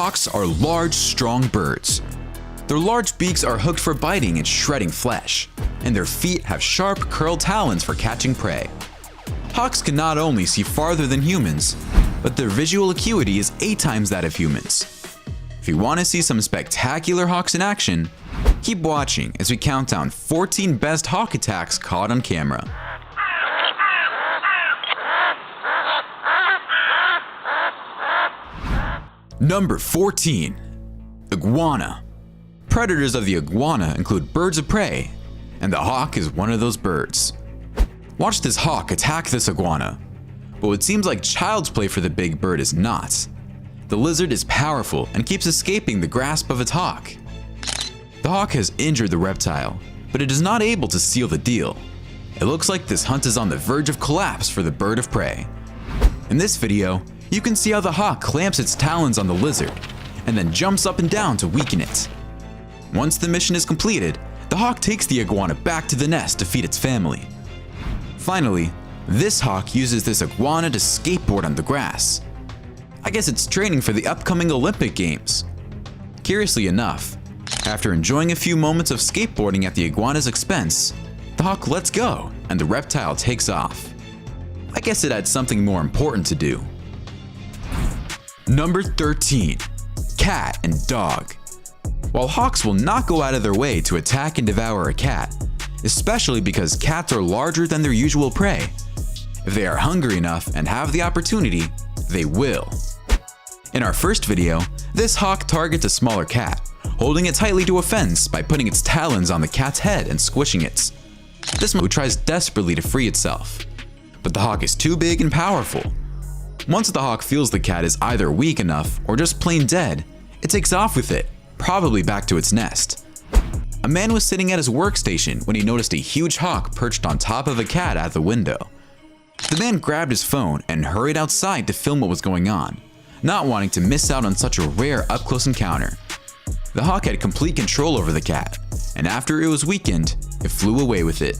Hawks are large, strong birds. Their large beaks are hooked for biting and shredding flesh, and their feet have sharp, curled talons for catching prey. Hawks can not only see farther than humans, but their visual acuity is 8 times that of humans. If you want to see some spectacular hawks in action, keep watching as we count down 14 best hawk attacks caught on camera. Number 14. Iguana. Predators of the iguana include birds of prey, and the hawk is one of those birds. Watch this hawk attack this iguana, but what seems like child's play for the big bird is not. The lizard is powerful and keeps escaping the grasp of its hawk. The hawk has injured the reptile, but it is not able to seal the deal. It looks like this hunt is on the verge of collapse for the bird of prey. In this video, you can see how the hawk clamps its talons on the lizard and then jumps up and down to weaken it. Once the mission is completed, the hawk takes the iguana back to the nest to feed its family. Finally, this hawk uses this iguana to skateboard on the grass. I guess it's training for the upcoming Olympic Games. Curiously enough, after enjoying a few moments of skateboarding at the iguana's expense, the hawk lets go and the reptile takes off. I guess it had something more important to do. Number 13. Cat and dog. While hawks will not go out of their way to attack and devour a cat, especially because cats are larger than their usual prey, if they are hungry enough and have the opportunity, they will. In our first video, this hawk targets a smaller cat, holding it tightly to a fence by putting its talons on the cat's head and squishing it. This move tries desperately to free itself, but the hawk is too big and powerful. Once the hawk feels the cat is either weak enough or just plain dead, it takes off with it, probably back to its nest. A man was sitting at his workstation when he noticed a huge hawk perched on top of a cat at the window. The man grabbed his phone and hurried outside to film what was going on, not wanting to miss out on such a rare up-close encounter. The hawk had complete control over the cat, and after it was weakened, it flew away with it.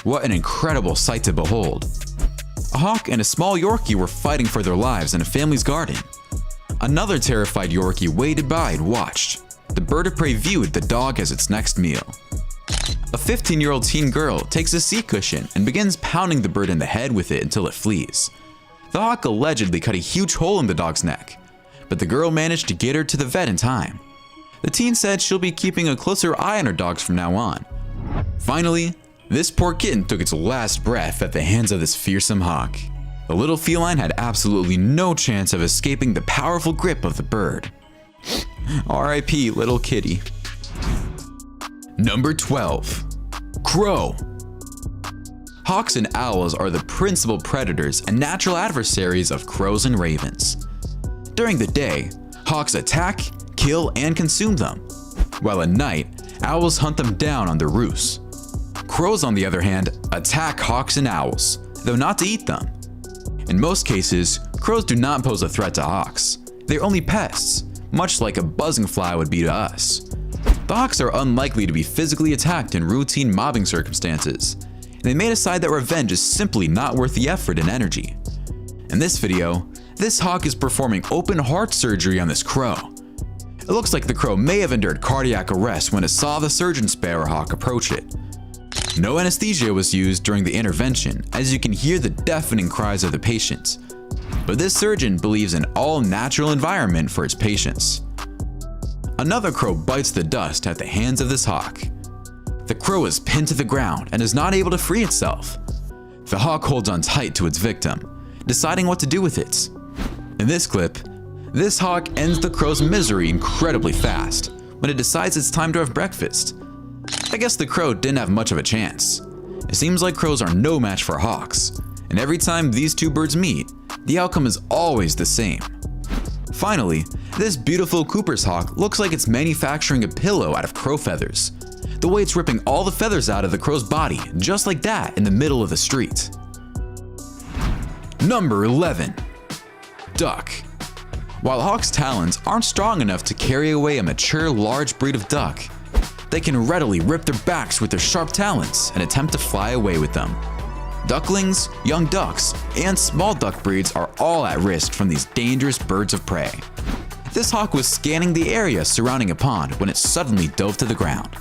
What an incredible sight to behold. A hawk and a small Yorkie were fighting for their lives in a family's garden. Another terrified Yorkie waited by and watched. The bird of prey viewed the dog as its next meal. A 15-year-old teen girl takes a seat cushion and begins pounding the bird in the head with it until it flees. The hawk allegedly cut a huge hole in the dog's neck, but the girl managed to get her to the vet in time. The teen said she'll be keeping a closer eye on her dogs from now on. Finally, this poor kitten took its last breath at the hands of this fearsome hawk. The little feline had absolutely no chance of escaping the powerful grip of the bird. R.I.P. little kitty. Number 12. Crow. Hawks and owls are the principal predators and natural adversaries of crows and ravens. During the day, hawks attack, kill, and consume them, while at night, owls hunt them down on their roosts. Crows, on the other hand, attack hawks and owls, though not to eat them. In most cases, crows do not pose a threat to hawks. They're only pests, much like a buzzing fly would be to us. The hawks are unlikely to be physically attacked in routine mobbing circumstances, and they may decide that revenge is simply not worth the effort and energy. In this video, this hawk is performing open heart surgery on this crow. It looks like the crow may have endured cardiac arrest when it saw the surgeon sparrowhawk approach it. No anesthesia was used during the intervention, as you can hear the deafening cries of the patient. But this surgeon believes in all natural environment for its patients. Another crow bites the dust at the hands of this hawk. The crow is pinned to the ground and is not able to free itself. The hawk holds on tight to its victim, deciding what to do with it. In this clip, this hawk ends the crow's misery incredibly fast when it decides it's time to have breakfast. I guess the crow didn't have much of a chance. It seems like crows are no match for hawks, and every time these two birds meet, the outcome is always the same. Finally, this beautiful Cooper's hawk looks like it's manufacturing a pillow out of crow feathers. The way it's ripping all the feathers out of the crow's body, just like that, in the middle of the street. Number 11. Duck. While hawks' talons aren't strong enough to carry away a mature large breed of duck, they can readily rip their backs with their sharp talons and attempt to fly away with them. Ducklings, young ducks, and small duck breeds are all at risk from these dangerous birds of prey. This hawk was scanning the area surrounding a pond when it suddenly dove to the ground.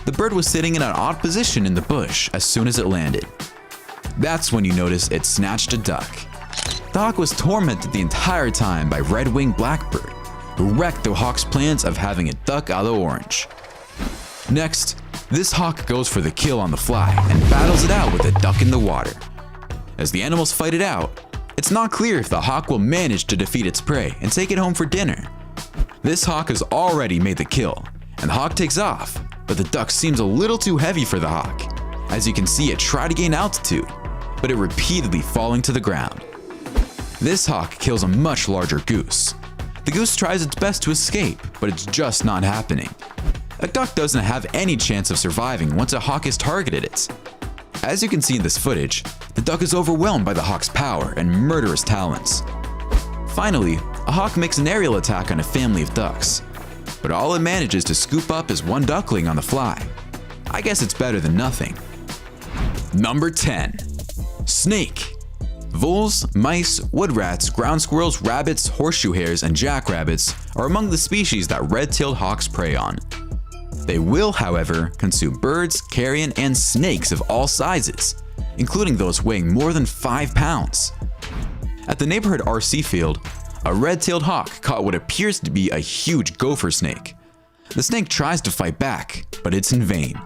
The bird was sitting in an odd position in the bush as soon as it landed. That's when you notice it snatched a duck. The hawk was tormented the entire time by red-winged blackbird, who wrecked the hawk's plans of having a duck a la orange. Next, this hawk goes for the kill on the fly and battles it out with a duck in the water. As the animals fight it out, it's not clear if the hawk will manage to defeat its prey and take it home for dinner. This hawk has already made the kill, and the hawk takes off, but the duck seems a little too heavy for the hawk. As you can see, it tried to gain altitude, but it repeatedly falling to the ground. This hawk kills a much larger goose. The goose tries its best to escape, but it's just not happening. A duck doesn't have any chance of surviving once a hawk has targeted it. As you can see in this footage, the duck is overwhelmed by the hawk's power and murderous talons. Finally, a hawk makes an aerial attack on a family of ducks, but all it manages to scoop up is one duckling on the fly. I guess it's better than nothing. Number 10. Snake. Voles, mice, wood rats, ground squirrels, rabbits, horseshoe hares, and jackrabbits are among the species that red-tailed hawks prey on. They will, however, consume birds, carrion, and snakes of all sizes, including those weighing more than 5 pounds. At the neighborhood RC field, a red-tailed hawk caught what appears to be a huge gopher snake. The snake tries to fight back, but it's in vain.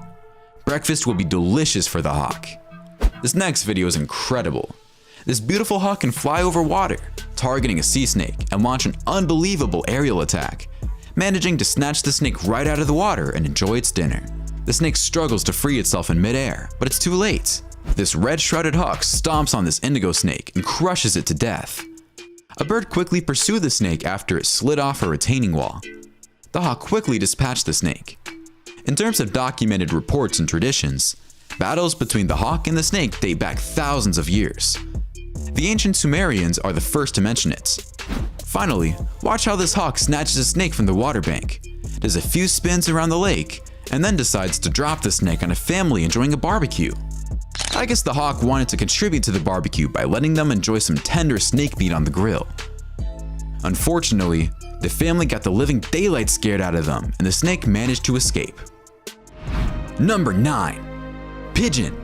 Breakfast will be delicious for the hawk. This next video is incredible. This beautiful hawk can fly over water, targeting a sea snake and launch an unbelievable aerial attack, managing to snatch the snake right out of the water and enjoy its dinner. The snake struggles to free itself in midair, but it's too late. This red-shrouded hawk stomps on this indigo snake and crushes it to death. A bird quickly pursued the snake after it slid off a retaining wall. The hawk quickly dispatched the snake. In terms of documented reports and traditions, battles between the hawk and the snake date back thousands of years. The ancient Sumerians are the first to mention it. Finally, watch how this hawk snatches a snake from the water bank, does a few spins around the lake, and then decides to drop the snake on a family enjoying a barbecue. I guess the hawk wanted to contribute to the barbecue by letting them enjoy some tender snake meat on the grill. Unfortunately, the family got the living daylight scared out of them, and the snake managed to escape. Number 9. Pigeon.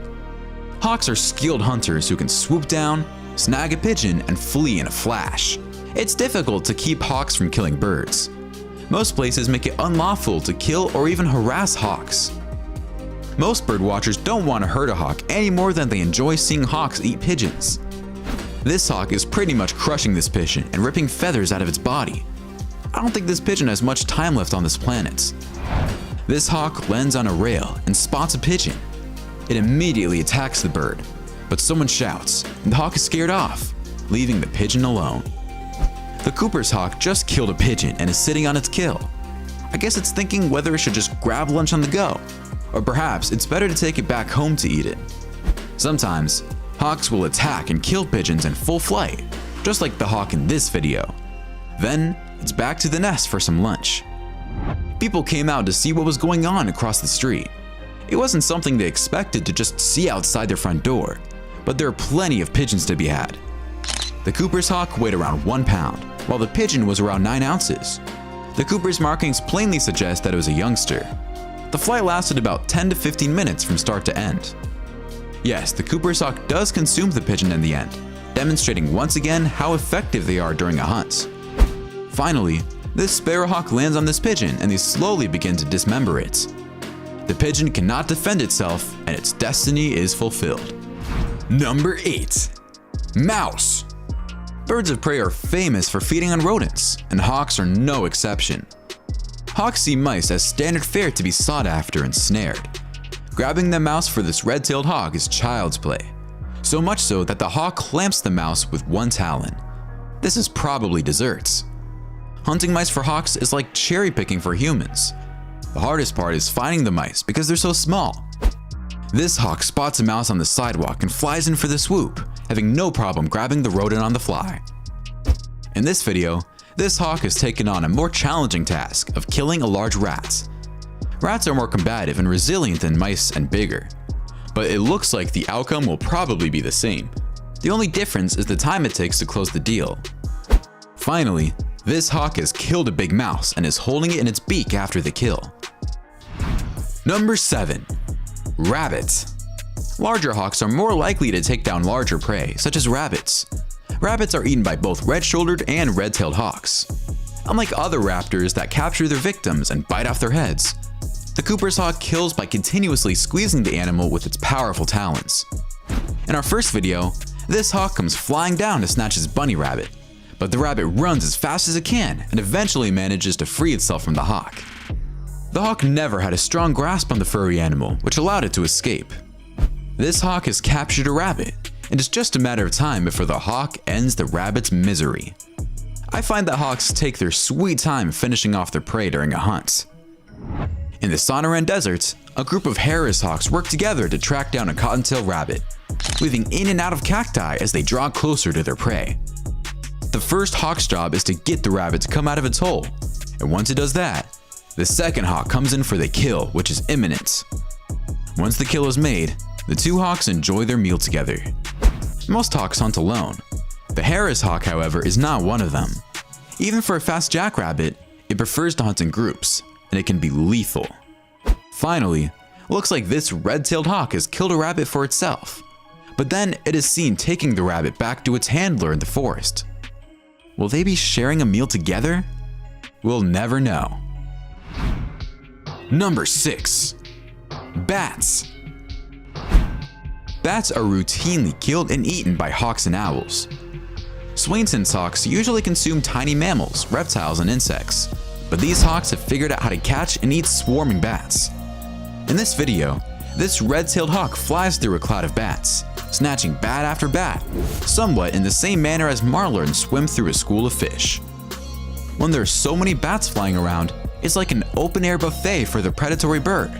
Hawks are skilled hunters who can swoop down, snag a pigeon, and flee in a flash. It's difficult to keep hawks from killing birds. Most places make it unlawful to kill or even harass hawks. Most bird watchers don't want to hurt a hawk any more than they enjoy seeing hawks eat pigeons. This hawk is pretty much crushing this pigeon and ripping feathers out of its body. I don't think this pigeon has much time left on this planet. This hawk lands on a rail and spots a pigeon. It immediately attacks the bird, but someone shouts, and the hawk is scared off, leaving the pigeon alone. The Cooper's hawk just killed a pigeon and is sitting on its kill. I guess it's thinking whether it should just grab lunch on the go, or perhaps it's better to take it back home to eat it. Sometimes, hawks will attack and kill pigeons in full flight, just like the hawk in this video. Then, it's back to the nest for some lunch. People came out to see what was going on across the street. It wasn't something they expected to just see outside their front door, but there are plenty of pigeons to be had. The Cooper's hawk weighed around 1 pound, while the pigeon was around 9 ounces. The Cooper's markings plainly suggest that it was a youngster. The flight lasted about 10 to 15 minutes from start to end. Yes, the Cooper's hawk does consume the pigeon in the end, demonstrating once again how effective they are during a hunt. Finally, this sparrowhawk lands on this pigeon and they slowly begin to dismember it. The pigeon cannot defend itself and its destiny is fulfilled. Number 8. Mouse. Birds of prey are famous for feeding on rodents, and hawks are no exception. Hawks see mice as standard fare to be sought after and snared. Grabbing the mouse for this red-tailed hawk is child's play, so much so that the hawk clamps the mouse with one talon. This is probably desserts. Hunting mice for hawks is like cherry picking for humans. The hardest part is finding the mice because they're so small. This hawk spots a mouse on the sidewalk and flies in for the swoop, having no problem grabbing the rodent on the fly. In this video, this hawk has taken on a more challenging task of killing a large rat. Rats are more combative and resilient than mice and bigger, but it looks like the outcome will probably be the same. The only difference is the time it takes to close the deal. Finally, This hawk has killed a big mouse and is holding it in its beak after the kill. Number 7. Rabbits. Larger hawks are more likely to take down larger prey, such as rabbits. Rabbits are eaten by both red-shouldered and red-tailed hawks. Unlike other raptors that capture their victims and bite off their heads, the Cooper's hawk kills by continuously squeezing the animal with its powerful talons. In our first video, this hawk comes flying down to snatch his bunny rabbit, but the rabbit runs as fast as it can and eventually manages to free itself from the hawk. The hawk never had a strong grasp on the furry animal, which allowed it to escape. This hawk has captured a rabbit, and it's just a matter of time before the hawk ends the rabbit's misery. I find that hawks take their sweet time finishing off their prey during a hunt. In the Sonoran Desert, a group of Harris hawks work together to track down a cottontail rabbit, weaving in and out of cacti as they draw closer to their prey. The first hawk's job is to get the rabbit to come out of its hole, and once it does that, the second hawk comes in for the kill, which is imminent. Once the kill is made, the two hawks enjoy their meal together. Most hawks hunt alone. The Harris hawk, however, is not one of them. Even for a fast jackrabbit, it prefers to hunt in groups, and it can be lethal. Finally, looks like this red-tailed hawk has killed a rabbit for itself, but then it is seen taking the rabbit back to its handler in the forest. Will they be sharing a meal together? We'll never know. Number 6. Bats. Bats are routinely killed and eaten by hawks and owls. Swainson's hawks usually consume tiny mammals, reptiles, and insects, but these hawks have figured out how to catch and eat swarming bats. In this video, this red-tailed hawk flies through a cloud of bats, snatching bat after bat, somewhat in the same manner as marlins swim through a school of fish. When there are so many bats flying around, it's like an open-air buffet for the predatory bird.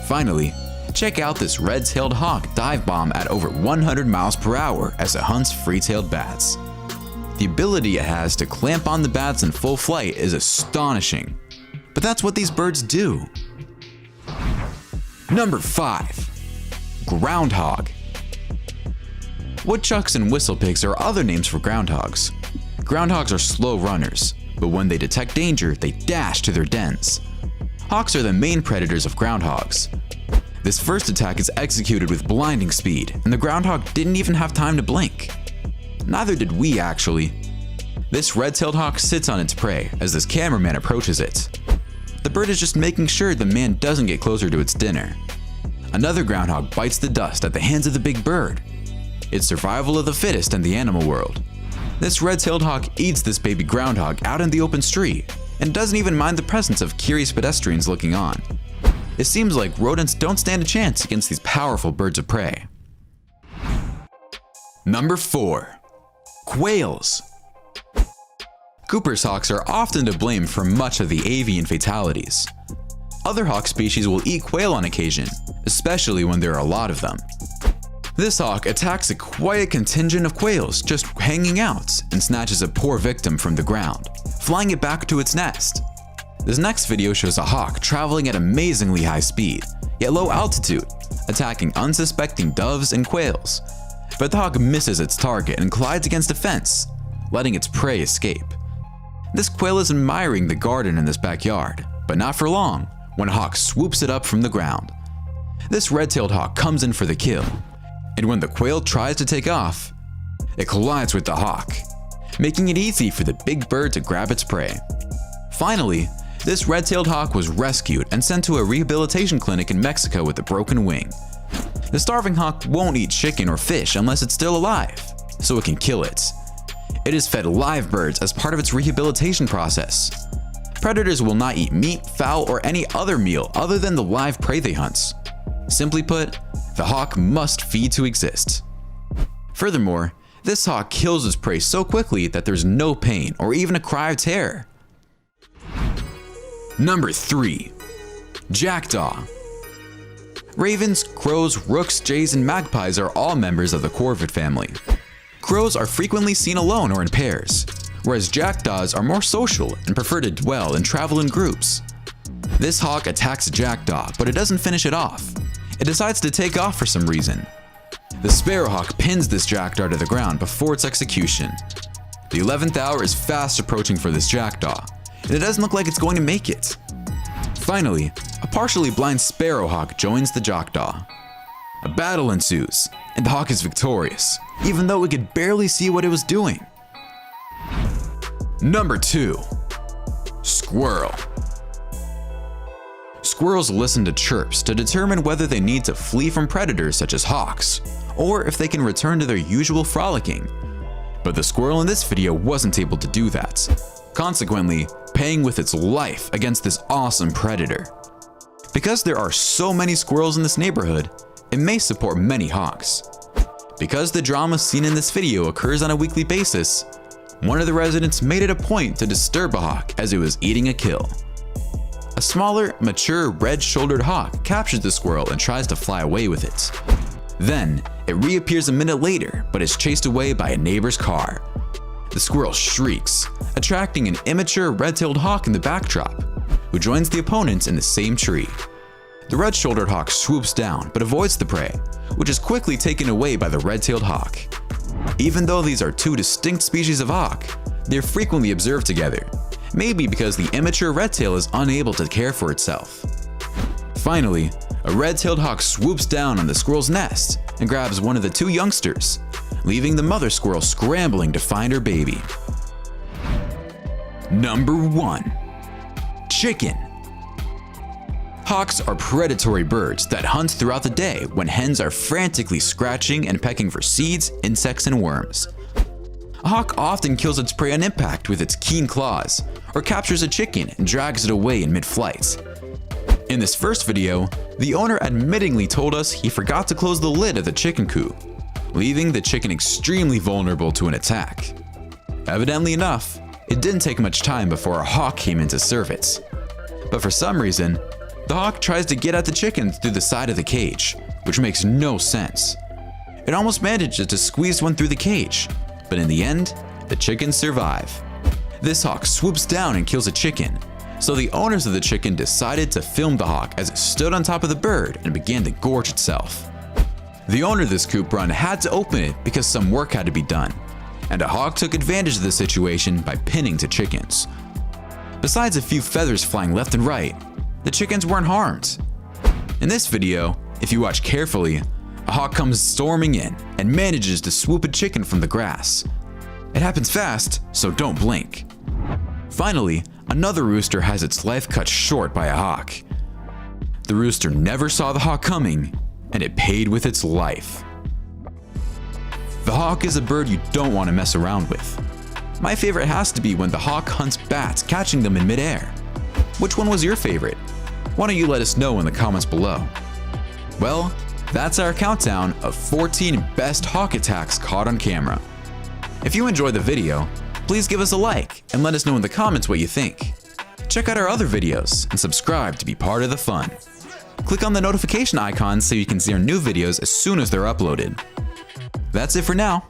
Finally, check out this red-tailed hawk dive bomb at over 100 miles per hour as it hunts free-tailed bats. The ability it has to clamp on the bats in full flight is astonishing, but that's what these birds do. Number 5. Groundhog. Woodchucks and whistlepigs are other names for groundhogs. Groundhogs are slow runners, but when they detect danger, they dash to their dens. Hawks are the main predators of groundhogs. This first attack is executed with blinding speed, and the groundhog didn't even have time to blink. Neither did we, actually. This red-tailed hawk sits on its prey as this cameraman approaches it. The bird is just making sure the man doesn't get closer to its dinner. Another groundhog bites the dust at the hands of the big bird. It's survival of the fittest in the animal world. This red-tailed hawk eats this baby groundhog out in the open street and doesn't even mind the presence of curious pedestrians looking on. It seems like rodents don't stand a chance against these powerful birds of prey. Number 4. Quails. Cooper's hawks are often to blame for much of the avian fatalities. Other hawk species will eat quail on occasion, especially when there are a lot of them. This hawk attacks a quiet contingent of quails just hanging out and snatches a poor victim from the ground, flying it back to its nest. This next video shows a hawk traveling at amazingly high speed, yet low altitude, attacking unsuspecting doves and quails. But the hawk misses its target and collides against a fence, letting its prey escape. This quail is admiring the garden in this backyard, but not for long, when a hawk swoops it up from the ground. This red-tailed hawk comes in for the kill, and when the quail tries to take off, it collides with the hawk, making it easy for the big bird to grab its prey. Finally, this red-tailed hawk was rescued and sent to a rehabilitation clinic in Mexico with a broken wing. The starving hawk won't eat chicken or fish unless it's still alive, so it can kill it. It is fed live birds as part of its rehabilitation process. Predators will not eat meat, fowl, or any other meal other than the live prey they hunt. Simply put, the hawk must feed to exist. Furthermore, this hawk kills its prey so quickly that there's no pain or even a cry of terror. Number 3. Jackdaw. Ravens, crows, rooks, jays, and magpies are all members of the corvid family. Crows are frequently seen alone or in pairs, whereas jackdaws are more social and prefer to dwell and travel in groups. This hawk attacks a jackdaw, but it doesn't finish it off. It decides to take off for some reason. The sparrowhawk pins this jackdaw to the ground before its execution. The 11th hour is fast approaching for this jackdaw, and it doesn't look like it's going to make it. Finally, a partially blind sparrowhawk joins the jackdaw. A battle ensues, and the hawk is victorious, even though it could barely see what it was doing. Number 2. Squirrel. Squirrels listen to chirps to determine whether they need to flee from predators such as hawks, or if they can return to their usual frolicking. But the squirrel in this video wasn't able to do that, consequently paying with its life against this awesome predator. Because there are so many squirrels in this neighborhood, it may support many hawks. Because the drama seen in this video occurs on a weekly basis, one of the residents made it a point to disturb a hawk as it was eating a kill. A smaller, mature, red-shouldered hawk captures the squirrel and tries to fly away with it. Then, it reappears a minute later but is chased away by a neighbor's car. The squirrel shrieks, attracting an immature red-tailed hawk in the backdrop, who joins the opponents in the same tree. The red-shouldered hawk swoops down but avoids the prey, which is quickly taken away by the red-tailed hawk. Even though these are two distinct species of hawk, they are frequently observed together, maybe because the immature red-tail is unable to care for itself. Finally, a red-tailed hawk swoops down on the squirrel's nest and grabs one of the two youngsters, leaving the mother squirrel scrambling to find her baby. Number 1. Chicken. Hawks are predatory birds that hunt throughout the day when hens are frantically scratching and pecking for seeds, insects, and worms. A hawk often kills its prey on impact with its keen claws, or captures a chicken and drags it away in mid-flight. In this first video, the owner admittingly told us he forgot to close the lid of the chicken coop, leaving the chicken extremely vulnerable to an attack. Evidently enough, it didn't take much time before a hawk came in to serve it. But for some reason, the hawk tries to get at the chicken through the side of the cage, which makes no sense. It almost manages to squeeze one through the cage, but in the end, the chickens survive. This hawk swoops down and kills a chicken, so the owners of the chicken decided to film the hawk as it stood on top of the bird and began to gorge itself. The owner of this coop run had to open it because some work had to be done, and a hawk took advantage of the situation by pinning to chickens. Besides a few feathers flying left and right, the chickens weren't harmed. In this video, if you watch carefully, a hawk comes storming in and manages to swoop a chicken from the grass. It happens fast, so don't blink. Finally, another rooster has its life cut short by a hawk. The rooster never saw the hawk coming, and it paid with its life. The hawk is a bird you don't want to mess around with. My favorite has to be when the hawk hunts bats, catching them in midair. Which one was your favorite? Why don't you let us know in the comments below? Well, that's our countdown of 14 best hawk attacks caught on camera. If you enjoyed the video, please give us a like and let us know in the comments what you think. Check out our other videos and subscribe to be part of the fun. Click on the notification icon so you can see our new videos as soon as they're uploaded. That's it for now.